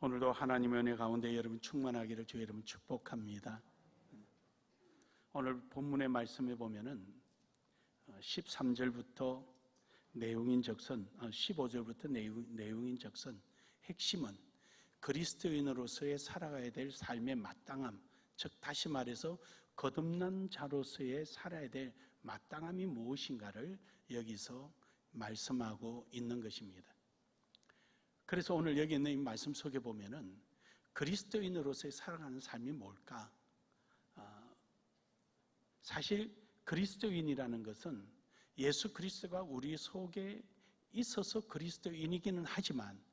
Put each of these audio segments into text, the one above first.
오늘도 하나님의 은혜 가운데 여러분 충만하기를 주의 이름으로 축복합니다. 오늘 본문의 말씀에 보면은 13절부터 내용인 적선, 15절부터 내용인 적선 핵심은 그리스도인으로서의 살아가야 될 삶의 마땅함, 즉 다시 말해서 거듭난 자로서의 살아야 될 마땅함이 무엇인가를 여기서 말씀하고 있는 것입니다. 그래서 오늘 여기 있는 이 말씀 속에 보면은 그리스도인으로서의 살아가는 삶이 뭘까? 사실 그리스도인이라는 것은 예수 그리스도가 우리 속에 있어서 그리스도인이기는 하지만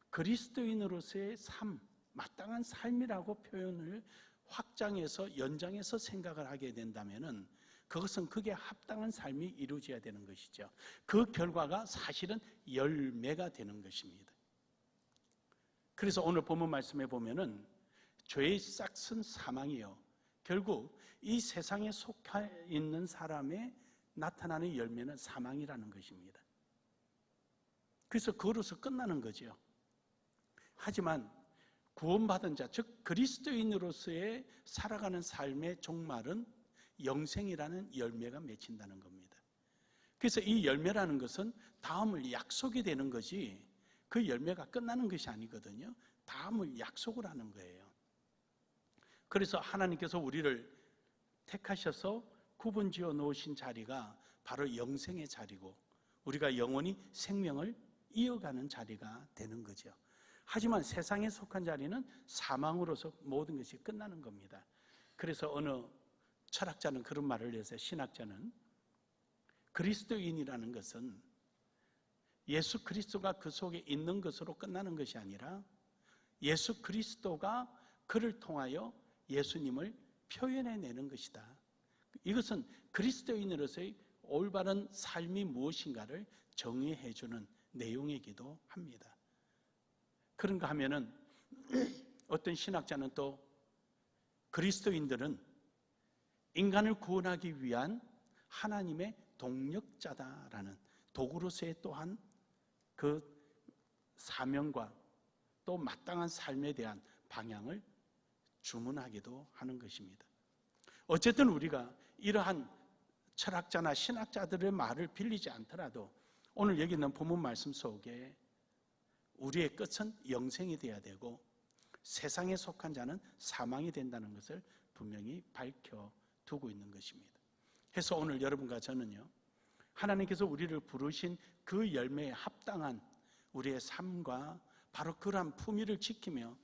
그리스도인으로서의 삶, 마땅한 삶이라고 표현을 확장해서 연장해서 생각을 하게 된다면은 그것은 그게 합당한 삶이 이루어져야 되는 것이죠. 그 결과가 사실은 열매가 되는 것입니다. 그래서 오늘 본문 말씀에 보면은 죄의 싹은 사망이요, 결국 이 세상에 속해 있는 사람의 나타나는 열매는 사망이라는 것입니다. 그래서 그로서 끝나는 거죠. 하지만 구원받은 자, 즉 그리스도인으로서의 살아가는 삶의 종말은 영생이라는 열매가 맺힌다는 겁니다. 그래서 이 열매라는 것은 다음을 약속이 되는 거지 그 열매가 끝나는 것이 아니거든요. 다음을 약속을 하는 거예요. 그래서 하나님께서 우리를 택하셔서 구분지어 놓으신 자리가 바로 영생의 자리고 우리가 영원히 생명을 이어가는 자리가 되는 거죠. 하지만 세상에 속한 자리는 사망으로서 모든 것이 끝나는 겁니다. 그래서 어느 철학자는 그런 말을 해서 신학자는 그리스도인이라는 것은 예수 그리스도가 그 속에 있는 것으로 끝나는 것이 아니라 예수 그리스도가 그를 통하여 예수님을 표현해내는 것이다. 이것은 그리스도인으로서의 올바른 삶이 무엇인가를 정의해주는 내용이기도 합니다. 그런가 하면은 어떤 신학자는 또 그리스도인들은 인간을 구원하기 위한 하나님의 동력자다라는 도구로서의 또한 그 사명과 또 마땅한 삶에 대한 방향을 주문하기도 하는 것입니다. 어쨌든 우리가 이러한 철학자나 신학자들의 말을 빌리지 않더라도 오늘 여기 있는 본문 말씀 속에 우리의 끝은 영생이 되어야 되고 세상에 속한 자는 사망이 된다는 것을 분명히 밝혀두고 있는 것입니다. 그래서 오늘 여러분과 저는요, 하나님께서 우리를 부르신 그 열매에 합당한 우리의 삶과 바로 그러한 품위를 지키며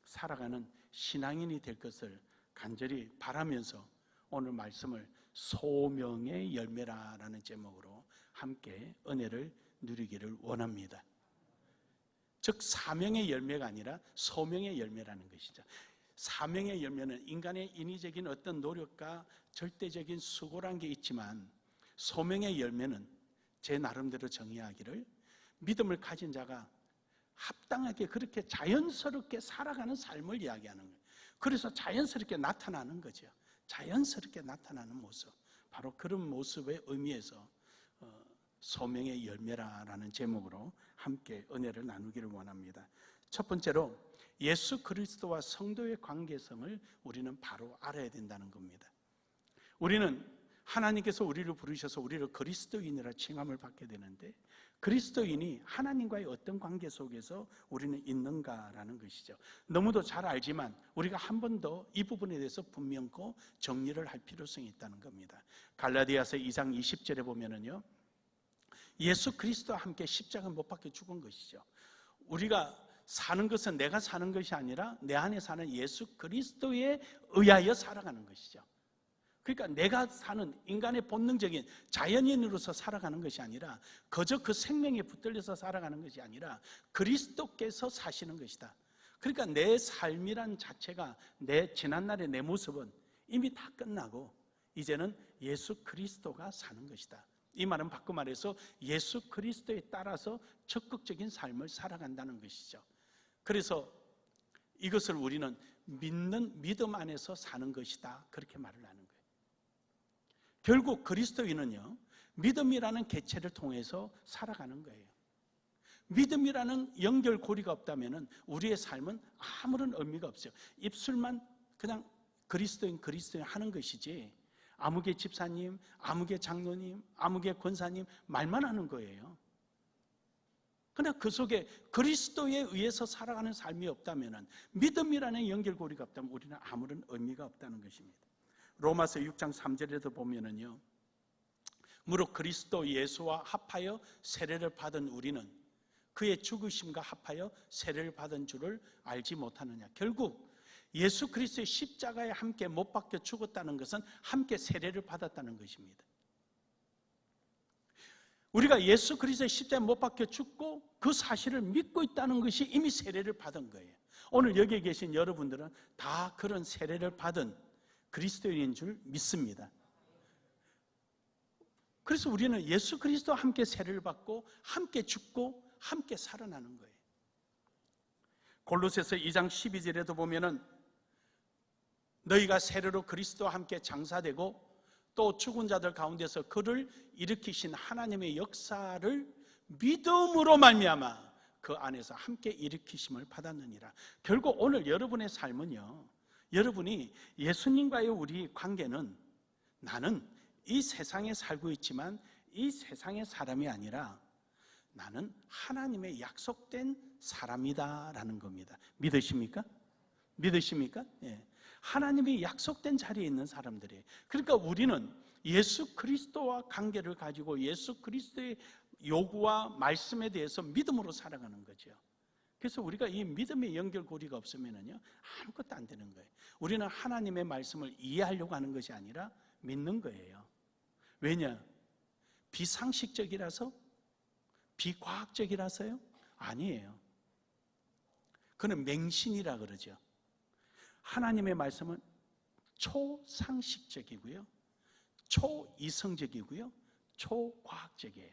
살아가는 신앙인이 될 것을 간절히 바라면서 오늘 말씀을 소명의 열매라는 제목으로 함께 은혜를 누리기를 원합니다. 즉 사명의 열매가 아니라 소명의 열매라는 것이죠. 사명의 열매는 인간의 인위적인 어떤 노력과 절대적인 수고란 게 있지만 소명의 열매는 제 나름대로 정의하기를 믿음을 가진 자가 합당하게 그렇게 자연스럽게 살아가는 삶을 이야기하는 거예요. 그래서 자연스럽게 나타나는 거죠. 자연스럽게 나타나는 모습, 바로 그런 모습의 의미에서 소명의 열매라는 제목으로 함께 은혜를 나누기를 원합니다. 첫 번째로 예수 그리스도와 성도의 관계성을 우리는 바로 알아야 된다는 겁니다. 우리는 하나님께서 우리를 부르셔서 우리를 그리스도인이라 칭함을 받게 되는데 그리스도인이 하나님과의 어떤 관계 속에서 우리는 있는가라는 것이죠. 너무도 잘 알지만 우리가 한 번 더 이 부분에 대해서 분명코 정리를 할 필요성이 있다는 겁니다. 갈라디아서 2장 20절에 보면은요, 예수 그리스도와 함께 십자가 못 박혀 죽은 것이죠. 우리가 사는 것은 내가 사는 것이 아니라 내 안에 사는 예수 그리스도에 의하여 살아가는 것이죠. 그러니까 내가 사는 인간의 본능적인 자연인으로서 살아가는 것이 아니라 그저 그 생명에 붙들려서 살아가는 것이 아니라 그리스도께서 사시는 것이다. 그러니까 내 삶이란 자체가 내 지난날의 내 모습은 이미 다 끝나고 이제는 예수 그리스도가 사는 것이다. 이 말은 바꿔 말해서 예수 그리스도에 따라서 적극적인 삶을 살아간다는 것이죠. 그래서 이것을 우리는 믿는 믿음 안에서 사는 것이다, 그렇게 말을 하는 거예요. 결국 그리스도인은요, 믿음이라는 개체를 통해서 살아가는 거예요. 믿음이라는 연결고리가 없다면 우리의 삶은 아무런 의미가 없어요. 입술만 그냥 그리스도인 하는 것이지, 아무개 집사님, 아무개 장로님, 아무개 권사님 말만 하는 거예요. 그러나 그 속에 그리스도에 의해서 살아가는 삶이 없다면, 믿음이라는 연결고리가 없다면 우리는 아무런 의미가 없다는 것입니다. 로마서 6장 3절에도 보면은요, 무릇 그리스도 예수와 합하여 세례를 받은 우리는 그의 죽으심과 합하여 세례를 받은 줄을 알지 못하느냐. 결국 예수 그리스도의 십자가에 함께 못 박혀 죽었다는 것은 함께 세례를 받았다는 것입니다. 우리가 예수 그리스도의 십자가에 못 박혀 죽고 그 사실을 믿고 있다는 것이 이미 세례를 받은 거예요. 오늘 여기에 계신 여러분들은 다 그런 세례를 받은 그리스도인인 줄 믿습니다. 그래서 우리는 예수 그리스도와 함께 세례를 받고 함께 죽고 함께 살아나는 거예요. 골로새서 2장 12절에도 보면은 너희가 세례로 그리스도와 함께 장사되고 또 죽은 자들 가운데서 그를 일으키신 하나님의 역사를 믿음으로 말미암아 그 안에서 함께 일으키심을 받았느니라. 결국 오늘 여러분의 삶은요, 여러분이 예수님과의 우리 관계는 나는 이 세상에 살고 있지만 이 세상의 사람이 아니라 나는 하나님의 약속된 사람이다라는 겁니다. 믿으십니까? 믿으십니까? 예. 하나님이 약속된 자리에 있는 사람들이에요. 그러니까 우리는 예수 그리스도와 관계를 가지고 예수 그리스도의 요구와 말씀에 대해서 믿음으로 살아가는 거죠. 그래서 우리가 이 믿음의 연결고리가 없으면요, 아무것도 안 되는 거예요. 우리는 하나님의 말씀을 이해하려고 하는 것이 아니라 믿는 거예요. 왜냐? 비상식적이라서? 비과학적이라서요? 아니에요. 그는 맹신이라 그러죠. 하나님의 말씀은 초상식적이고요, 초이성적이고요, 초과학적이에요.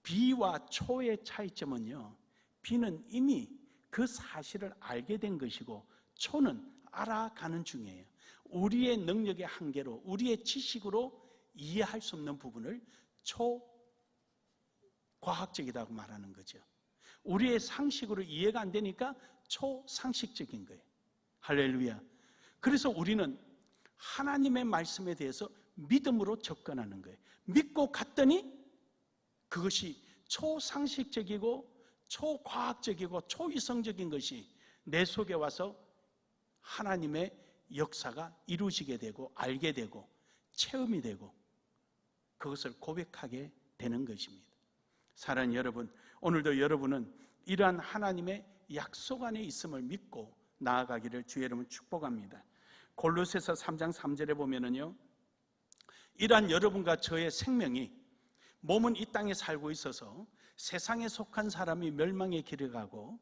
비와 초의 차이점은요, 비는 이미 그 사실을 알게 된 것이고 초는 알아가는 중이에요. 우리의 능력의 한계로, 우리의 지식으로 이해할 수 없는 부분을 초과학적이라고 말하는 거죠. 우리의 상식으로 이해가 안 되니까 초상식적인 거예요. 할렐루야. 그래서 우리는 하나님의 말씀에 대해서 믿음으로 접근하는 거예요. 믿고 갔더니 그것이 초상식적이고 초과학적이고 초이성적인 것이 내 속에 와서 하나님의 역사가 이루어지게 되고 알게 되고 체험이 되고 그것을 고백하게 되는 것입니다. 사랑하는 여러분, 오늘도 여러분은 이러한 하나님의 약속 안에 있음을 믿고 나아가기를 주의 이름으로 축복합니다. 골로새서 3장 3절에 보면은요, 이러한 여러분과 저의 생명이 몸은 이 땅에 살고 있어서 세상에 속한 사람이 멸망의 길을 가고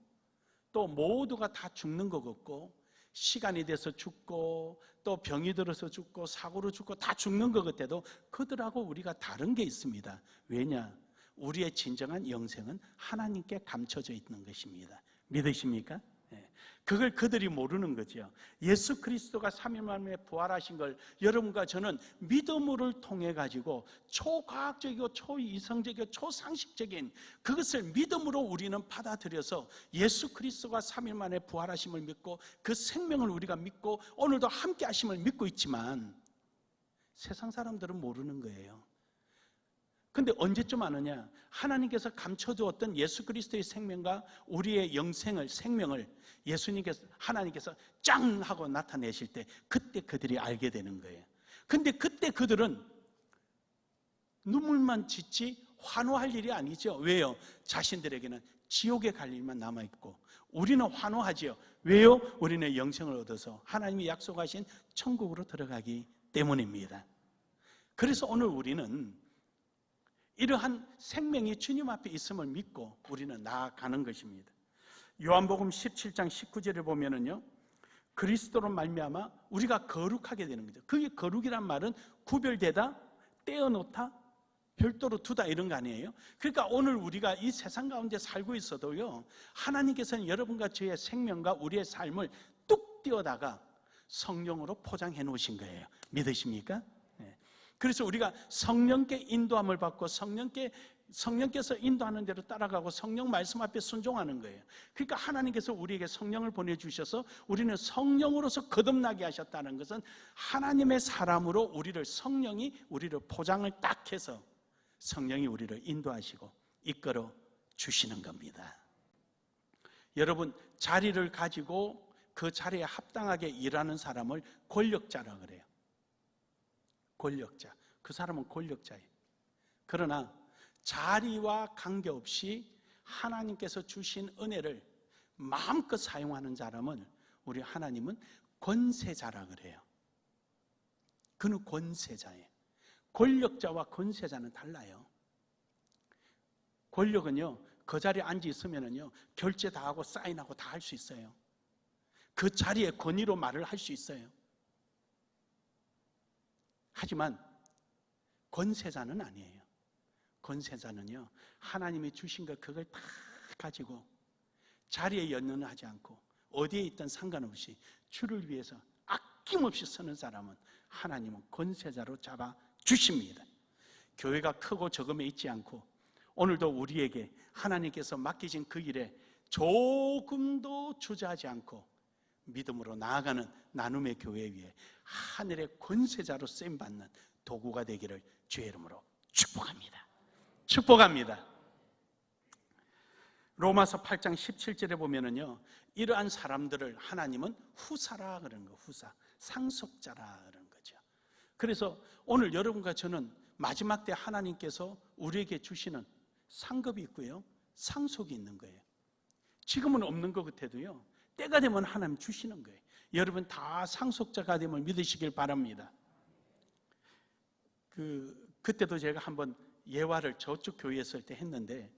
또 모두가 다 죽는 것 같고 시간이 돼서 죽고 또 병이 들어서 죽고 사고로 죽고 다 죽는 것 같아도 그들하고 우리가 다른 게 있습니다. 왜냐? 우리의 진정한 영생은 하나님께 감춰져 있는 것입니다. 믿으십니까? 그걸 그들이 모르는 거죠. 예수 그리스도가 3일 만에 부활하신 걸 여러분과 저는 믿음을 통해 가지고 초과학적이고 초이성적이고 초상식적인 그것을 믿음으로 우리는 받아들여서 예수 그리스도가 3일 만에 부활하심을 믿고 그 생명을 우리가 믿고 오늘도 함께 하심을 믿고 있지만 세상 사람들은 모르는 거예요. 근데 언제쯤 아느냐? 하나님께서 감춰두었던 예수 그리스도의 생명과 우리의 영생을, 생명을 예수님께서, 하나님께서 짱 하고 나타내실 때 그때 그들이 알게 되는 거예요. 근데 그때 그들은 눈물만 짓지 환호할 일이 아니죠. 왜요? 자신들에게는 지옥에 갈 일만 남아있고 우리는 환호하지요. 왜요? 우리는 영생을 얻어서 하나님이 약속하신 천국으로 들어가기 때문입니다. 그래서 오늘 우리는 이러한 생명이 주님 앞에 있음을 믿고 우리는 나아가는 것입니다. 요한복음 17장 19절에 보면은요, 그리스도로 말미암아 우리가 거룩하게 되는 거죠. 그게 거룩이란 말은 구별되다, 떼어놓다, 별도로 두다 이런 거 아니에요. 그러니까 오늘 우리가 이 세상 가운데 살고 있어도요, 하나님께서는 여러분과 저의 생명과 우리의 삶을 뚝 띄어다가 성령으로 포장해 놓으신 거예요. 믿으십니까? 그래서 우리가 성령께 인도함을 받고 성령께 성령께서 인도하는 대로 따라가고 성령 말씀 앞에 순종하는 거예요. 그러니까 하나님께서 우리에게 성령을 보내주셔서 우리는 성령으로서 거듭나게 하셨다는 것은 하나님의 사람으로 성령이 우리를 포장을 딱 해서 성령이 우리를 인도하시고 이끌어 주시는 겁니다. 여러분, 자리를 가지고 그 자리에 합당하게 일하는 사람을 권력자라 그래요. 권력자. 그 사람은 권력자예요. 그러나 자리와 관계없이 하나님께서 주신 은혜를 마음껏 사용하는 사람은 우리 하나님은 권세자라 그래요. 그는 권세자예요. 권력자와 권세자는 달라요. 권력은요, 그 자리에 앉아 있으면요, 결제 다 하고 사인하고 다 할 수 있어요. 그 자리에 권위로 말을 할 수 있어요. 하지만 권세자는 아니에요. 권세자는요, 하나님이 주신 것 그걸 다 가지고 자리에 연연하지 않고 어디에 있든 상관없이 주를 위해서 아낌없이 서는 사람은 하나님은 권세자로 잡아 주십니다. 교회가 크고 적음에 있지 않고 오늘도 우리에게 하나님께서 맡기신 그 일에 조금도 주저하지 않고 믿음으로 나아가는 나눔의 교회 위에 하늘의 권세자로 쓰임받는 도구가 되기를 주의 이름으로 축복합니다. 축복합니다. 로마서 8장 17절에 보면은요, 이러한 사람들을 하나님은 후사라 그러는 거, 후사, 상속자라 그러는 거죠. 그래서 오늘 여러분과 저는 마지막 때 하나님께서 우리에게 주시는 상급이 있고요, 상속이 있는 거예요. 지금은 없는 것 같아도요, 때가 되면 하나님 주시는 거예요. 여러분 다 상속자가 됨을 믿으시길 바랍니다. 그때도 제가 한번 예화를 저쪽 교회에 있을 때 했는데,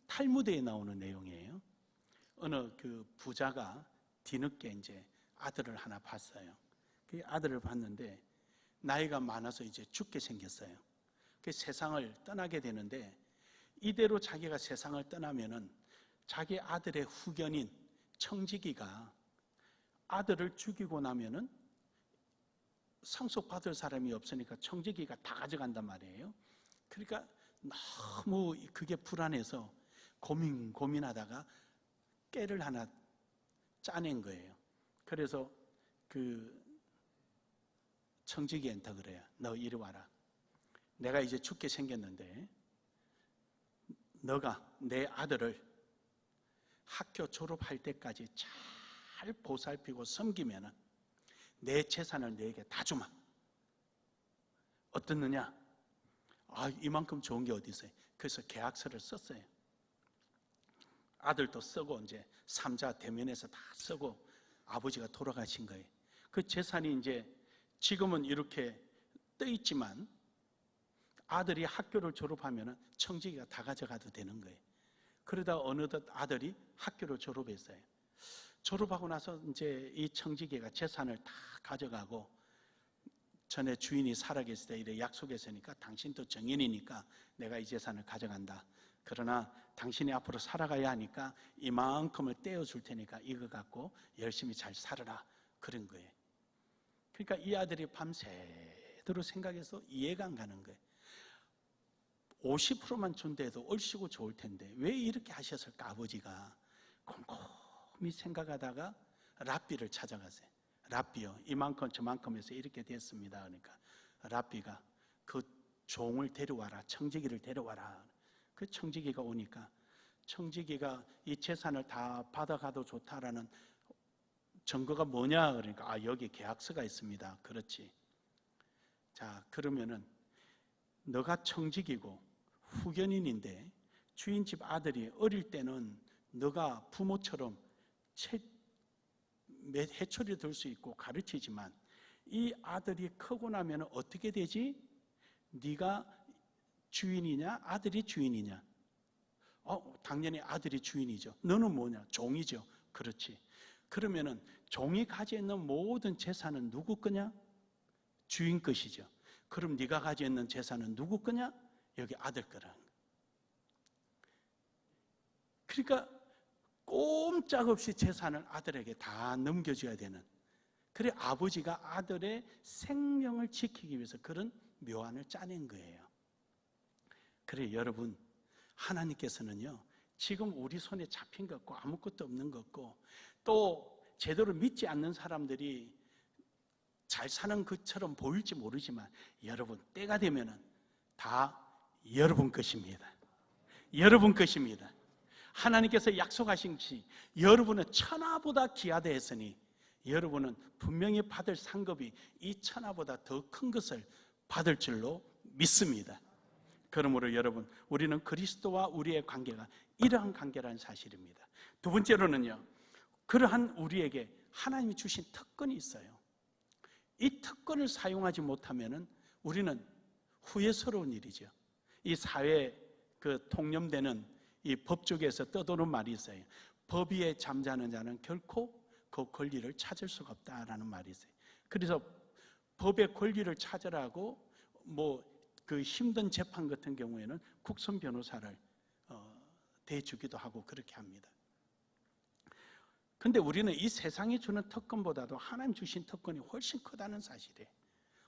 탈무드에 나오는 내용이에요. 어느 그 부자가 뒤늦게 이제 아들을 하나 봤어요. 그 아들을 봤는데 나이가 많아서 이제 죽게 생겼어요. 그 세상을 떠나게 되는데, 이대로 자기가 세상을 떠나면은 자기 아들의 후견인 청지기가 아들을 죽이고 나면은 상속받을 사람이 없으니까 청지기가 다 가져간단 말이에요. 그러니까 너무 그게 불안해서 고민하다가 깨를 하나 짜낸 거예요. 그래서 그 청지기한테 그래요. 너 이리 와라. 내가 이제 죽게 생겼는데 너가 내 아들을 학교 졸업할 때까지 잘 보살피고 섬기면은 내 재산을 너에게 다 주마. 어떻느냐? 이만큼 좋은 게 어디 있어요? 그래서 계약서를 썼어요. 아들도 쓰고 이제 삼자 대면에서 다 쓰고 아버지가 돌아가신 거예요. 그 재산이 이제 지금은 이렇게 떠 있지만 아들이 학교를 졸업하면 청지기가 다 가져가도 되는 거예요. 그러다 어느덧 아들이 학교를 졸업했어요. 졸업하고 나서 이제 이 청지기가 재산을 다 가져가고, 전에 주인이 살아계실 때 이래 약속했으니까 당신도 정인이니까 내가 이 재산을 가져간다. 그러나 당신이 앞으로 살아가야 하니까 이만큼을 떼어줄 테니까 이거 갖고 열심히 잘 살아라. 그런 거예요. 그러니까 이 아들이 밤새도록 생각해서 이해가 안 가는 거예요. 50%만 준대도 얼씨구 좋을 텐데 왜 이렇게 하셨을까 아버지가. 곰곰이 생각하다가 랍비를 찾아가세요. 랍비요, 이만큼 저만큼 해서 이렇게 됐습니다. 그러니까 랍비가 그 종을 데려와라, 청지기를 데려와라. 그 청지기가 오니까 청지기가 이 재산을 다 받아가도 좋다라는 증거가 뭐냐 그러니까 여기 계약서가 있습니다. 그렇지. 자, 그러면은 너가 청지기고 후견인인데 주인집 아들이 어릴 때는 너가 부모처럼 해초리 들 수 있고 가르치지만 이 아들이 크고 나면 어떻게 되지? 네가 주인이냐 아들이 주인이냐? 당연히 아들이 주인이죠. 너는 뭐냐? 종이죠. 그렇지. 그러면은 종이 가지고 있는 모든 재산은 누구 거냐? 주인 것이죠. 그럼 네가 가지고 있는 재산은 누구 거냐? 여기 아들 거라는 거야. 그러니까 꼼짝없이 재산을 아들에게 다 넘겨줘야 되는, 그래 아버지가 아들의 생명을 지키기 위해서 그런 묘안을 짜낸 거예요. 그래 여러분, 하나님께서는요 지금 우리 손에 잡힌 것 같고 아무것도 없는 것 같고 또 제대로 믿지 않는 사람들이 잘 사는 것처럼 보일지 모르지만 여러분, 때가 되면은 다 여러분 것입니다. 여러분 것입니다. 하나님께서 약속하신 것이 여러분은 천하보다 귀하다 했으니 여러분은 분명히 받을 상급이 이 천하보다 더 큰 것을 받을 줄로 믿습니다. 그러므로 여러분, 우리는 그리스도와 우리의 관계가 이러한 관계라는 사실입니다. 두 번째로는요, 그러한 우리에게 하나님이 주신 특권이 있어요. 이 특권을 사용하지 못하면 우리는 후회스러운 일이죠. 이 사회에 통념되는 이 법조계에서 떠도는 말이 있어요. 법 위에 잠자는 자는 결코 그 권리를 찾을 수가 없다라는 말이 있어요. 그래서 법의 권리를 찾으라고 그 힘든 재판 같은 경우에는 국선 변호사를 대주기도 하고 그렇게 합니다. 근데 우리는 이 세상이 주는 특권보다도 하나님 주신 특권이 훨씬 크다는 사실이에요.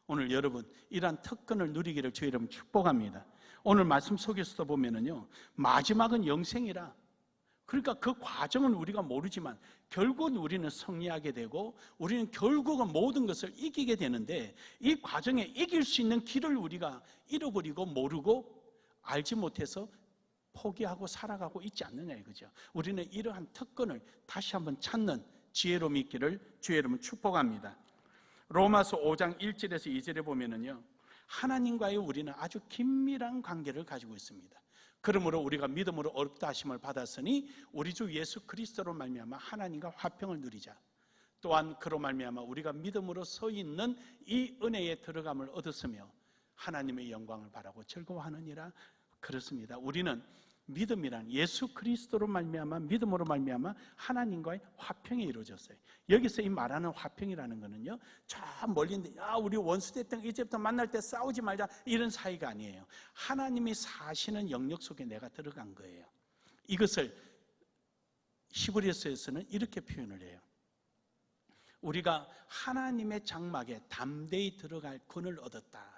오늘 여러분, 이러한 특권을 누리기를 주의 이름 축복합니다. 오늘 말씀 속에서도 보면은요, 마지막은 영생이라. 그러니까 그 과정은 우리가 모르지만 결국은 우리는 승리하게 되고 우리는 결국은 모든 것을 이기게 되는데, 이 과정에 이길 수 있는 길을 우리가 잃어버리고 모르고 알지 못해서 포기하고 살아가고 있지 않느냐 이거죠. 우리는 이러한 특권을 다시 한번 찾는 지혜로움이 있기를 주의 이름으로 축복합니다. 로마서 5장 1절에서 2절에 보면은요, 하나님과의 우리는 아주 긴밀한 관계를 가지고 있습니다. 그러므로 우리가 믿음으로 어렵다 하심을 받았으니 우리 주 예수 그리스도로 말미암아 하나님과 화평을 누리자. 또한 그로 말미암아 우리가 믿음으로 서 있는 이 은혜에 들어감을 얻었으며 하나님의 영광을 바라고 즐거워하느니라. 그렇습니다. 우리는 믿음이란 예수 그리스도로 말미암아, 믿음으로 말미암아 하나님과의 화평이 이루어졌어요. 여기서 이 말하는 화평이라는 거는요, 저 멀리인데 우리 원수 됐던 이제부터 만날 때 싸우지 말자 이런 사이가 아니에요. 하나님이 사시는 영역 속에 내가 들어간 거예요. 이것을 히브리서에서는 이렇게 표현을 해요. 우리가 하나님의 장막에 담대히 들어갈 권을 얻었다.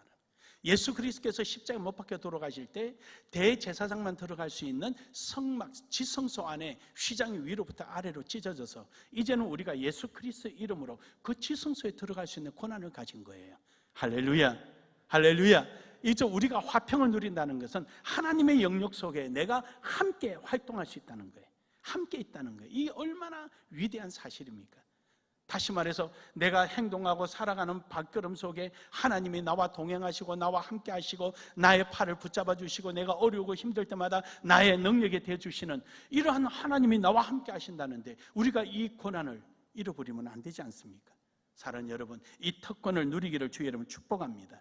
예수 그리스도께서 십자가에 못 박혀 돌아가실 때 대제사장만 들어갈 수 있는 성막, 지성소 안에 휘장이 위로부터 아래로 찢어져서 이제는 우리가 예수 그리스도의 이름으로 그 지성소에 들어갈 수 있는 권한을 가진 거예요. 할렐루야, 할렐루야. 이제 우리가 화평을 누린다는 것은 하나님의 영역 속에 내가 함께 활동할 수 있다는 거예요. 함께 있다는 거예요. 이게 얼마나 위대한 사실입니까? 다시 말해서 내가 행동하고 살아가는 발걸음 속에 하나님이 나와 동행하시고 나와 함께 하시고 나의 팔을 붙잡아 주시고 내가 어려우고 힘들 때마다 나의 능력이 되어주시는 이러한 하나님이 나와 함께 하신다는데 우리가 이 권한을 잃어버리면 안 되지 않습니까? 사랑하는 여러분, 이 특권을 누리기를 주의 이름으로 축복합니다.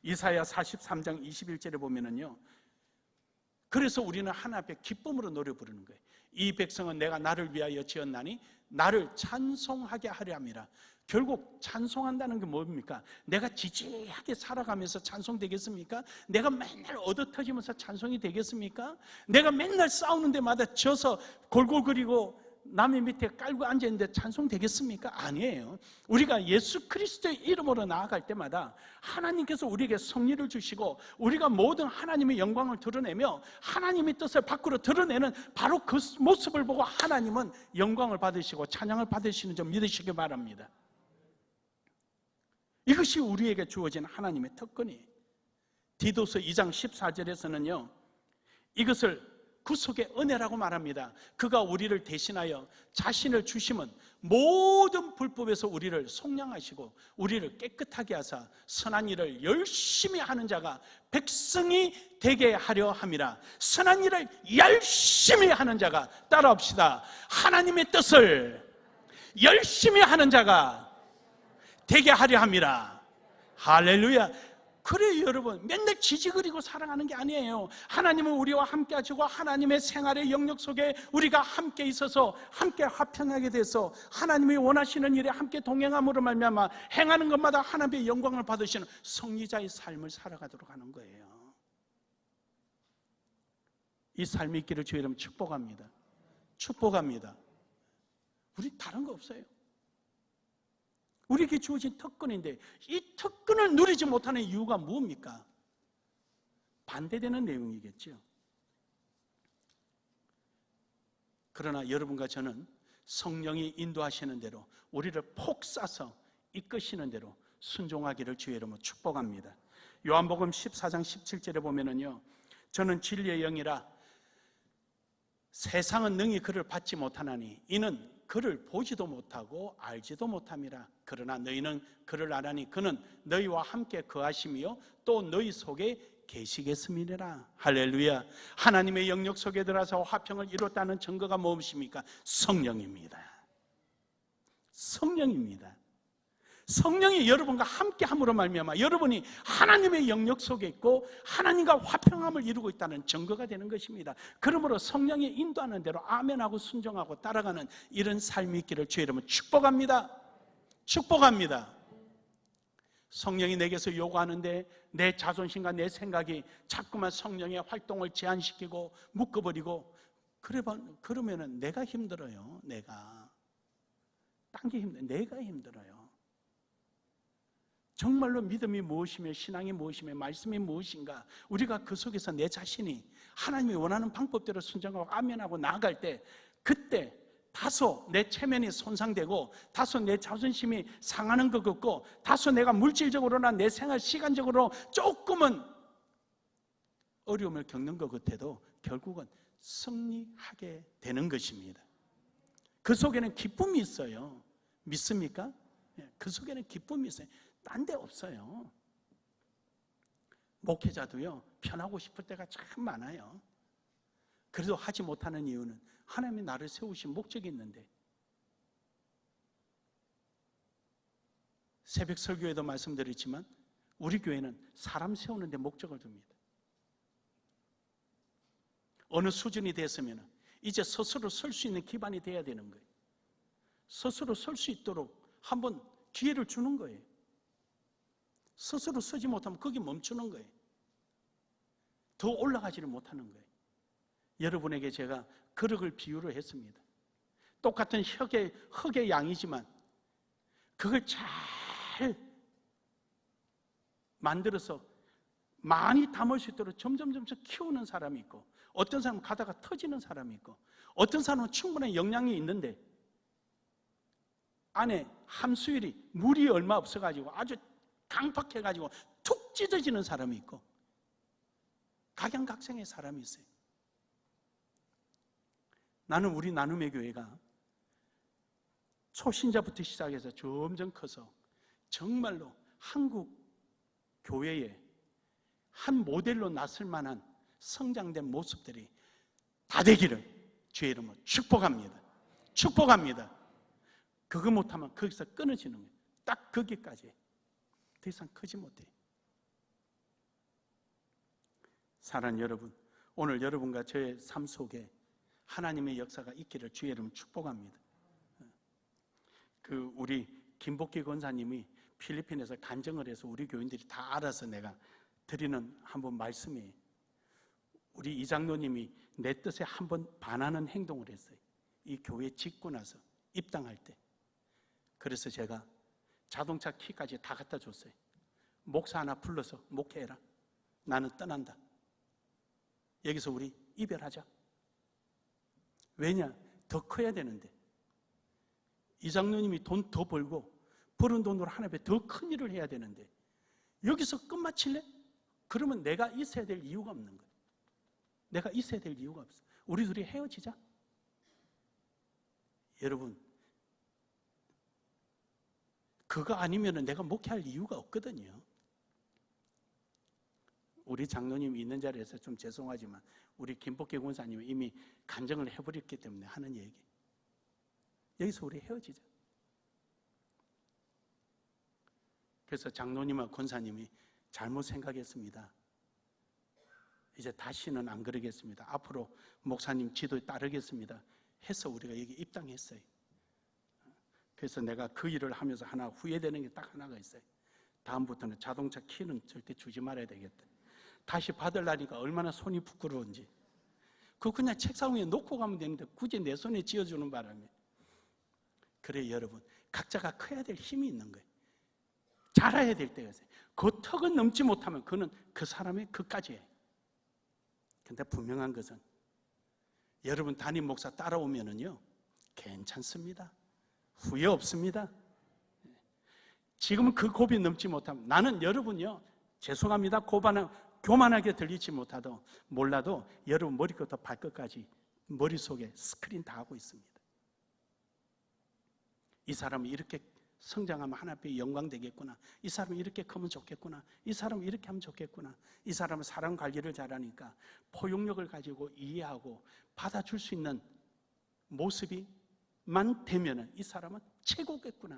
이사야 43장 21절에 보면은요, 그래서 우리는 하나님 앞에 기쁨으로 노래 부르는 거예요. 이 백성은 내가 나를 위하여 지었나니 나를 찬송하게 하려 함이라. 결국 찬송한다는 게 뭡니까? 내가 지지하게 살아가면서 찬송되겠습니까? 내가 맨날 얻어터지면서 찬송이 되겠습니까? 내가 맨날 싸우는 데마다 져서 골골거리고 남의 밑에 깔고 앉아있는데 찬송 되겠습니까? 아니에요. 우리가 예수 그리스도의 이름으로 나아갈 때마다 하나님께서 우리에게 승리를 주시고 우리가 모든 하나님의 영광을 드러내며 하나님의 뜻을 밖으로 드러내는 바로 그 모습을 보고 하나님은 영광을 받으시고 찬양을 받으시는 점 믿으시기 바랍니다. 이것이 우리에게 주어진 하나님의 특권이에요. 디도서 2장 14절에서는요, 이것을 구속의 은혜라고 말합니다. 그가 우리를 대신하여 자신을 주심은 모든 불법에서 우리를 속량하시고 우리를 깨끗하게 하사 선한 일을 열심히 하는 자가 백성이 되게 하려 함이라. 선한 일을 열심히 하는 자가, 따라합시다. 하나님의 뜻을 열심히 하는 자가 되게 하려 함이라. 할렐루야. 그래요 여러분, 맨날 지지그리고 살아가는 게 아니에요. 하나님은 우리와 함께 하시고 하나님의 생활의 영역 속에 우리가 함께 있어서 함께 화평하게 돼서 하나님이 원하시는 일에 함께 동행함으로 말미암아 행하는 것마다 하나님의 영광을 받으시는 승리자의 삶을 살아가도록 하는 거예요. 이 삶이 있기를 주의 이름 축복합니다. 축복합니다. 우리 다른 거 없어요. 우리에게 주어진 특권인데 이 특권을 누리지 못하는 이유가 뭡니까? 반대되는 내용이겠죠. 그러나 여러분과 저는 성령이 인도하시는 대로 우리를 폭 쏴서 이끄시는 대로 순종하기를 주의 이름으로 축복합니다. 요한복음 14장 17절에 보면은요, 저는 진리의 영이라 세상은 능히 그를 받지 못하나니 이는 그를 보지도 못하고 알지도 못함이라. 그러나 너희는 그를 아나니 그는 너희와 함께 거하시며 또 너희 속에 계시겠음이니라. 할렐루야. 하나님의 영역 속에 들어서 화평을 이뤘다는 증거가 무엇입니까? 성령입니다. 성령입니다. 성령이 여러분과 함께 함으로 말미암아 여러분이 하나님의 영역 속에 있고 하나님과 화평함을 이루고 있다는 증거가 되는 것입니다. 그러므로 성령이 인도하는 대로 아멘하고 순종하고 따라가는 이런 삶이 있기를 주의 이름으로 축복합니다. 축복합니다. 성령이 내게서 요구하는데 내 자존심과 내 생각이 자꾸만 성령의 활동을 제한시키고 묶어버리고 그러면은 내가 힘들어요. 내가 딴 게 힘들어요. 내가 힘들어요. 정말로 믿음이 무엇이며 신앙이 무엇이며 말씀이 무엇인가, 우리가 그 속에서 내 자신이 하나님이 원하는 방법대로 순종하고 아멘하고 나아갈 때, 그때 다소 내 체면이 손상되고 다소 내 자존심이 상하는 것 같고 다소 내가 물질적으로나 내 생활 시간적으로 조금은 어려움을 겪는 것 같아도 결국은 승리하게 되는 것입니다. 그 속에는 기쁨이 있어요. 믿습니까? 그 속에는 기쁨이 있어요. 딴 데 없어요. 목회자도요, 편하고 싶을 때가 참 많아요. 그래도 하지 못하는 이유는 하나님이 나를 세우신 목적이 있는데, 새벽 설교에도 말씀드렸지만 우리 교회는 사람 세우는 데 목적을 둡니다. 어느 수준이 됐으면 이제 스스로 설 수 있는 기반이 돼야 되는 거예요. 스스로 설 수 있도록 한번 기회를 주는 거예요. 스스로 서지 못하면 거기 멈추는 거예요. 더 올라가지를 못하는 거예요. 여러분에게 제가 그릇을 비유로 했습니다. 똑같은 흙의 양이지만 그걸 잘 만들어서 많이 담을 수 있도록 점점 키우는 사람이 있고, 어떤 사람은 가다가 터지는 사람이 있고, 어떤 사람은 충분한 영양이 있는데 안에 함수율이 물이 얼마 없어가지고 아주 강팍해가지고 툭 찢어지는 사람이 있고, 각양각색의 사람이 있어요. 나는 우리 나눔의 교회가 초신자부터 시작해서 점점 커서 정말로 한국 교회에 한 모델로 나설 만한 성장된 모습들이 다 되기를 주의 이름으로 축복합니다. 축복합니다. 그거 못하면 거기서 끊어지는 거예요. 딱 거기까지. 더 이상 크지 못해. 사랑하는 여러분, 오늘 여러분과 저의 삶 속에 하나님의 역사가 있기를 주의 이름으로 축복합니다. 우리 김복기 권사님이 필리핀에서 간증을 해서 우리 교인들이 다 알아서 내가 드리는 한번 말씀이에요. 우리 이장로님이 내 뜻에 한번 반하는 행동을 했어요. 이 교회 짓고 나서 입당할 때. 그래서 제가 자동차 키까지 다 갖다 줬어요. 목사 하나 불러서 목회해라. 나는 떠난다. 여기서 우리 이별하자. 왜냐? 더 커야 되는데. 이장로님이 돈 더 벌고 벌은 돈으로 하나님의 더 큰 일을 해야 되는데 여기서 끝마칠래? 그러면 내가 있어야 될 이유가 없는 거예요. 내가 있어야 될 이유가 없어. 우리 둘이 헤어지자. 여러분, 그거 아니면 내가 목회할 이유가 없거든요. 우리 장로님이 있는 자리에서 좀 죄송하지만 우리 김복기 권사님은 이미 간증을 해버렸기 때문에 하는 얘기. 여기서 우리 헤어지자. 그래서 장로님과 권사님이 잘못 생각했습니다. 이제 다시는 안 그러겠습니다. 앞으로 목사님 지도에 따르겠습니다. 해서 우리가 여기 입당했어요. 그래서 내가 그 일을 하면서 하나 후회되는 게 딱 하나가 있어요. 다음부터는 자동차 키는 절대 주지 말아야 되겠다. 다시 받으려니까 얼마나 손이 부끄러운지. 그거 그냥 책상 위에 놓고 가면 되는데 굳이 내 손에 쥐어주는 바람에. 그래 여러분, 각자가 커야 될 힘이 있는 거예요. 잘해야 될 때가 있어요. 그 턱은 넘지 못하면 그는 그 사람의 그까지예요. 근데 분명한 것은 여러분 담임 목사 따라오면은요 괜찮습니다. 후회 없습니다. 지금은 그 고비 넘지 못하면 나는 여러분요 죄송합니다. 교만하게 들리지 몰라도 여러분 머리부터 발끝까지 머릿속에 스크린 다 하고 있습니다. 이 사람이 이렇게 성장하면 하나님 앞에 영광 되겠구나. 이 사람이 이렇게 크면 좋겠구나. 이 사람이 이렇게 하면 좋겠구나. 이 사람은 사람 관리를 잘하니까 포용력을 가지고 이해하고 받아줄 수 있는 모습이만 되면은 이 사람은 최고겠구나.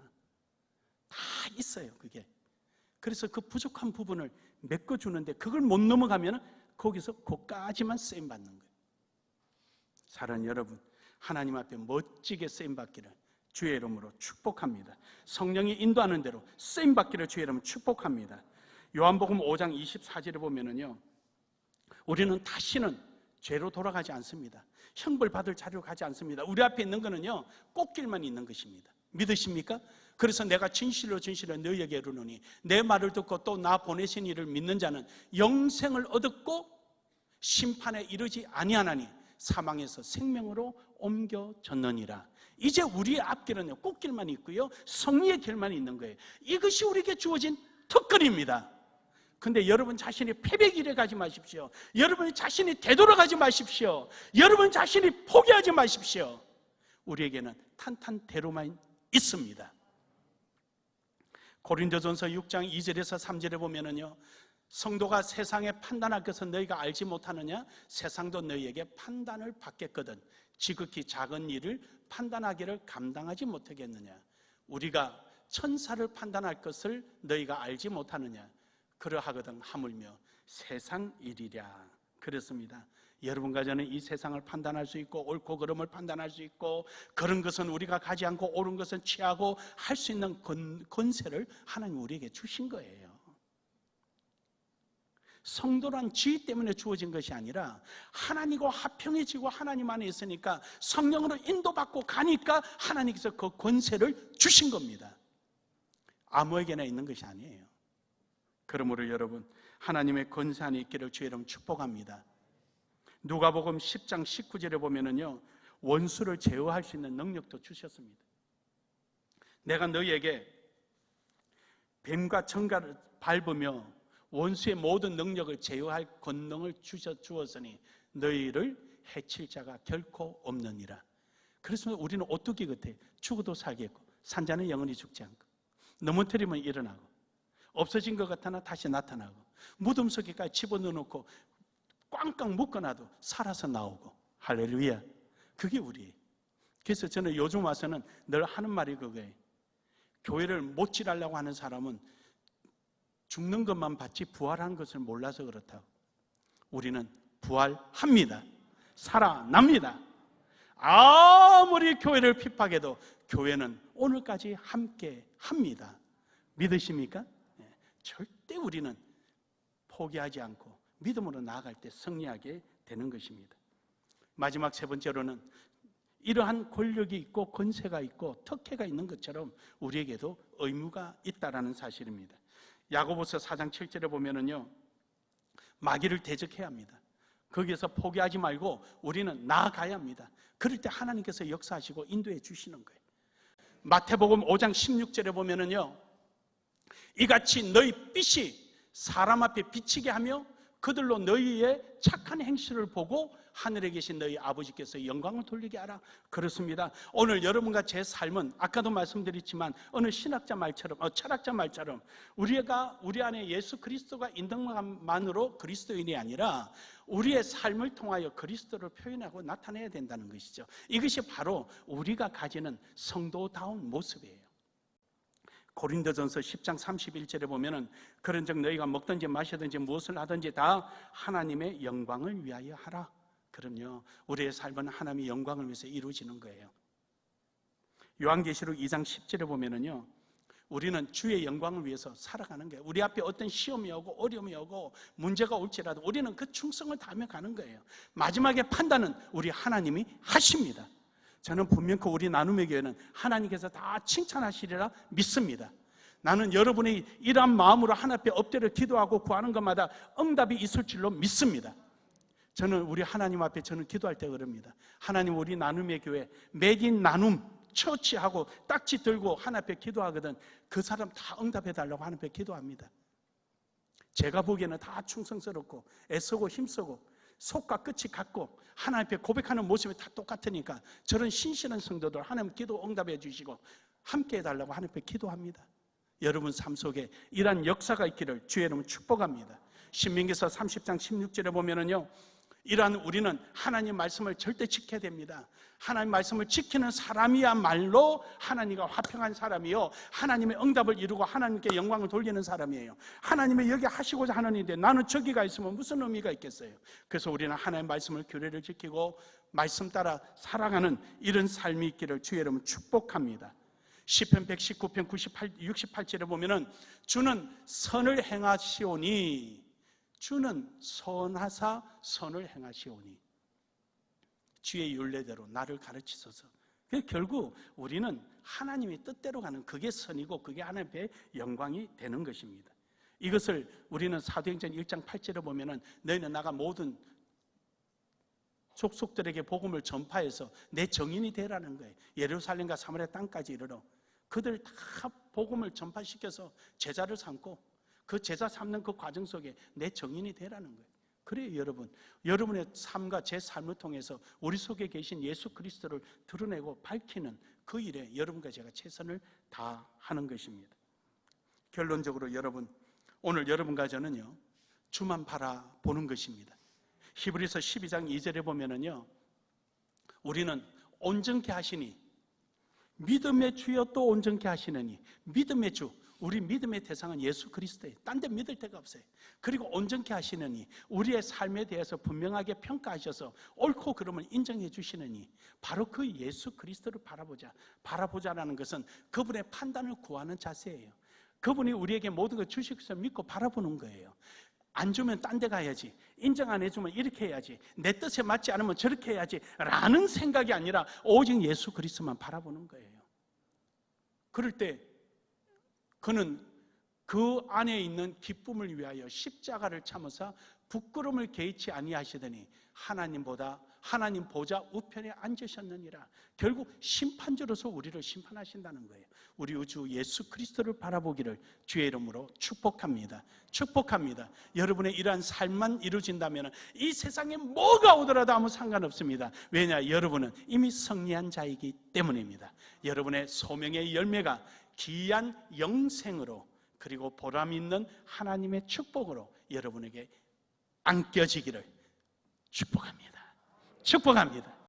다 있어요, 그게. 그래서 그 부족한 부분을 메꿔주는데 그걸 못 넘어가면 거기서 그까지만 쓰임받는 거예요. 사랑하는 여러분, 하나님 앞에 멋지게 쓰임받기를 주의 이름으로 축복합니다. 성령이 인도하는 대로 쓰임받기를 주의 이름으로 축복합니다. 요한복음 5장 24절에 보면은요, 우리는 다시는 죄로 돌아가지 않습니다. 형벌 받을 자리로 가지 않습니다. 우리 앞에 있는 거는요, 꽃길만 있는 것입니다. 믿으십니까? 그래서 내가 진실로 너희에게 이르노니 내 말을 듣고 또 나 보내신 이를 믿는 자는 영생을 얻었고 심판에 이르지 아니하나니 사망에서 생명으로 옮겨졌느니라. 이제 우리의 앞길은 꽃길만 있고요, 성리의 길만 있는 거예요. 이것이 우리에게 주어진 특권입니다. 근데 여러분 자신이 패배길에 가지 마십시오. 여러분 자신이 되돌아가지 마십시오. 여러분 자신이 포기하지 마십시오. 우리에게는 탄탄대로만 있습니다. 고린도전서 6장 2절에서 3절에 보면은요, 성도가 세상에 판단할 것은 너희가 알지 못하느냐? 세상도 너희에게 판단을 받겠거든 지극히 작은 일을 판단하기를 감당하지 못하겠느냐? 우리가 천사를 판단할 것을 너희가 알지 못하느냐? 그러하거든 하물며 세상 일이랴. 그렇습니다. 여러분과 저는 이 세상을 판단할 수 있고 옳고 그름을 판단할 수 있고 그런 것은 우리가 가지 않고 옳은 것은 취하고 할 수 있는 권세를 하나님 우리에게 주신 거예요. 성도란 지위 때문에 주어진 것이 아니라 하나님과 화평해지고 하나님 안에 있으니까 성령으로 인도받고 가니까 하나님께서 그 권세를 주신 겁니다. 아무에게나 있는 것이 아니에요. 그러므로 여러분, 하나님의 권세 안에 있기를 주의 이름 축복합니다. 누가복음 10장 19절에 보면은요, 원수를 제어할 수 있는 능력도 주셨습니다. 내가 너희에게 뱀과 청가를 밟으며 원수의 모든 능력을 제어할 권능을 주었으니 너희를 해칠 자가 결코 없느니라. 그래서 우리는 오뚜기 같아. 죽어도 살겠고 산자는 영원히 죽지 않고 넘어뜨리면 일어나고 없어진 것 같으나 다시 나타나고 무덤 속에까지 집어넣어놓고 꽝꽝 묶어놔도 살아서 나오고. 할렐루야. 그게 우리예요. 그래서 저는 요즘 와서는 늘 하는 말이 그거예요. 교회를 못 지라려고 하는 사람은 죽는 것만 받지 부활한 것을 몰라서 그렇다고. 우리는 부활합니다. 살아납니다. 아무리 교회를 핍박해도 교회는 오늘까지 함께 합니다. 믿으십니까? 절대 우리는 포기하지 않고 믿음으로 나아갈 때 승리하게 되는 것입니다. 마지막 세 번째로는 이러한 권력이 있고 권세가 있고 특혜가 있는 것처럼 우리에게도 의무가 있다라는 사실입니다. 야고보서 4장 7절에 보면은요, 마귀를 대적해야 합니다. 거기에서 포기하지 말고 우리는 나아가야 합니다. 그럴 때 하나님께서 역사하시고 인도해 주시는 거예요. 마태복음 5장 16절에 보면은요, 이같이 너희 빛이 사람 앞에 비치게 하며 그들로 너희의 착한 행실을 보고 하늘에 계신 너희 아버지께서 영광을 돌리게 하라. 그렇습니다. 오늘 여러분과 제 삶은 아까도 말씀드렸지만 어느 신학자 말처럼 철학자 말처럼 우리 안에 예수 그리스도가 있는 것만으로 그리스도인이 아니라 우리의 삶을 통하여 그리스도를 표현하고 나타내야 된다는 것이죠. 이것이 바로 우리가 가지는 성도다운 모습이에요. 고린도전서 10장 31절에 보면은 그런즉 너희가 먹든지 마시든지 무엇을 하든지 다 하나님의 영광을 위하여 하라. 그럼요, 우리의 삶은 하나님의 영광을 위해서 이루어지는 거예요. 요한계시록 2장 10절에 보면은요, 우리는 주의 영광을 위해서 살아가는 거예요. 우리 앞에 어떤 시험이 오고 어려움이 오고 문제가 올지라도 우리는 그 충성을 다하며 가는 거예요. 마지막에 판단은 우리 하나님이 하십니다. 저는 분명히 우리 나눔의 교회는 하나님께서 다 칭찬하시리라 믿습니다. 나는 여러분이 이러한 마음으로 하나님 앞에 엎드려 기도하고 구하는 것마다 응답이 있을 줄로 믿습니다. 저는 우리 하나님 앞에 저는 기도할 때 그럽니다. 하나님, 우리 나눔의 교회 매긴 나눔 처치하고 딱지 들고 하나님 앞에 기도하거든. 그 사람 다 응답해 달라고 하나님 앞에 기도합니다. 제가 보기에는 다 충성스럽고 애쓰고 힘쓰고 속과 끝이 같고 하나님 앞에 고백하는 모습이 다 똑같으니까 저런 신실한 성도들 하나님 기도 응답해 주시고 함께 해달라고 하나님 앞에 기도합니다. 여러분 삶 속에 이러한 역사가 있기를 주의 이름으로 축복합니다. 신명기서 30장 16절에 보면은요, 이러한 우리는 하나님 말씀을 절대 지켜야 됩니다. 하나님 말씀을 지키는 사람이야말로 하나님과 화평한 사람이요, 하나님의 응답을 이루고 하나님께 영광을 돌리는 사람이에요. 하나님이 여기 하시고자 하는 일인데 나는 저기가 있으면 무슨 의미가 있겠어요? 그래서 우리는 하나님 말씀을 규례를 지키고 말씀 따라 살아가는 이런 삶이 있기를 주의 이름으로 축복합니다. 시편 119편 68절에 보면은 주는 선을 행하시오니, 주는 선하사 선을 행하시오니, 주의 율례대로 나를 가르치소서. 결국 우리는 하나님의 뜻대로 가는 그게 선이고 그게 하나님의 영광이 되는 것입니다. 이것을 우리는 사도행전 1장 8절에 보면은 너희는 나가 모든 족속들에게 복음을 전파해서 내 정인이 되라는 거예요. 예루살렘과 사마리아 땅까지 이르러 그들 다 복음을 전파시켜서 제자를 삼고 그 제자 삼는 그 과정 속에 내 정인이 되라는 거예요. 그래요, 여러분. 여러분의 삶과 제 삶을 통해서 우리 속에 계신 예수 그리스도를 드러내고 밝히는 그 일에 여러분과 제가 최선을 다하는 것입니다. 결론적으로 여러분, 오늘 여러분과 저는요, 주만 바라보는 것입니다. 히브리서 12장 2절에 보면은요, 우리는 온전케 하시니, 믿음의 주여 또 온전케 하시느니, 믿음의 주, 우리 믿음의 대상은 예수 그리스도예요. 딴 데 믿을 데가 없어요. 그리고 온전케 하시느니, 우리의 삶에 대해서 분명하게 평가하셔서 옳고 그름을 인정해 주시느니, 바로 그 예수 그리스도를 바라보자라는 것은 그분의 판단을 구하는 자세예요. 그분이 우리에게 모든 걸 주시고서 믿고 바라보는 거예요. 안 주면 딴 데 가야지, 인정 안 해주면 이렇게 해야지, 내 뜻에 맞지 않으면 저렇게 해야지 라는 생각이 아니라 오직 예수 그리스도만 바라보는 거예요. 그럴 때 그는 그 안에 있는 기쁨을 위하여 십자가를 참으사 부끄러움을 개의치 아니하시더니 하나님 보좌 우편에 앉으셨느니라. 결국 심판자로서 우리를 심판하신다는 거예요. 우리 우주 예수 그리스도를 바라보기를 주의 이름으로 축복합니다. 축복합니다. 여러분의 이러한 삶만 이루어진다면 이 세상에 뭐가 오더라도 아무 상관없습니다. 왜냐? 여러분은 이미 승리한 자이기 때문입니다. 여러분의 소명의 열매가 귀한 영생으로, 그리고 보람 있는 하나님의 축복으로 여러분에게 안겨지기를 축복합니다. 축복합니다.